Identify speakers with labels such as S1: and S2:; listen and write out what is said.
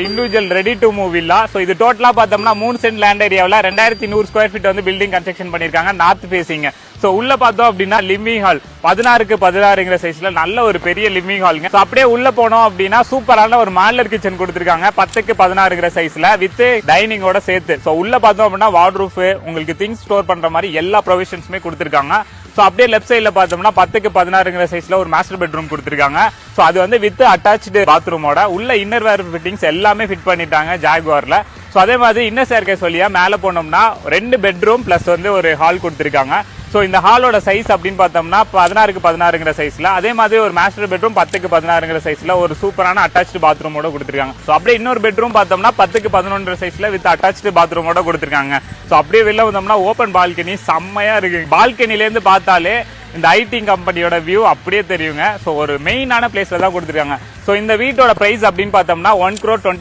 S1: Individual ready to move villa. So இது டோட்டலா பார்த்தோம்னா 3 சென்ட் லேண்ட் ஏரியாவில் 2100 ஸ்கொயர் ஃபீட் வந்து பில்டிங் கன்ஸ்ட்ரக்ஷன் பண்ணிருக்காங்க. North facing. சோ உள்ள பார்த்தோம் அப்படின்னா லிவிங் ஹால் 16க்கு 16ங்கிற சைஸ்ல நல்ல ஒரு பெரிய லிவிங் ஹாலுங்க. சோ அப்படியே உள்ள போனோம் அப்படின்னா சூப்பரான ஒரு மாடலர் கிச்சன் கொடுத்திருக்காங்க 10க்கு 16ங்கிற சைஸ்ல வித் டைனிங்கோட சேர்த்து. சோ உள்ள பார்த்தோம் அப்படின்னா வார்ட்ரூஃப், உங்களுக்கு திங்ஸ் ஸ்டோர் பண்ற மாதிரி எல்லா ப்ரொவிஷன்ஸுமே கொடுத்திருக்காங்க. சோ அப்படியே லெஃப்ட் சைடுல பார்த்தோம்னா 10க்கு 16ங்கிற சைஸ்ல ஒரு மாஸ்டர் பெட்ரூம் கொடுத்திருக்காங்க. சோ அது வந்து வித் அட்டாச்டு பாத்ரூமோட உள்ள இன்னர் வேர் ஃபிட்டிங்ஸ் எல்லாமே ஃபிட் பண்ணிட்டாங்க ஜாகுவார்ல. சோ அதே மாதிரி இன்னர் ஸ்டேர்கேஸ் வழியா மேல போனோம்னா 2 பெட்ரூம் பிளஸ் வந்து ஒரு ஹால் கொடுத்திருக்காங்க. சோ இந்த ஹாலோட சைஸ் அப்படின்னு பார்த்தோம்னா 16க்கு 16ங்கிற சைஸ்ல, அதே மாதிரி ஒரு மாஸ்டர் பெட்ரூம் 10க்கு 16ங்கிற சைஸ்ல ஒரு சூப்பரான அட்டாச்டு பாத்ரூமோட கொடுத்திருக்காங்க. சோ அப்படியே இன்னொரு பெட்ரூம் பார்த்தோம்னா 10க்கு 11ங்கிற சைஸ்ல வித் அட்டாச்டு பாத்ரூமோட கொடுத்திருக்காங்க. சோ அப்படியே வெளில வந்தோம்னா ஓபன் பால்கனி செம்மையா இருக்கு. பால்கனில இருந்து பார்த்தாலே இந்த ஐடி கம்பெனியோட வியூ அப்படியே தெரியுங்க. சோ ஒரு மெயினான பிளேஸ்ல தான் கொடுத்திருக்காங்க. சோ இந்த வீட்டோட பிரைஸ் அப்படின்னு பார்த்தோம்னா 1,20,00,000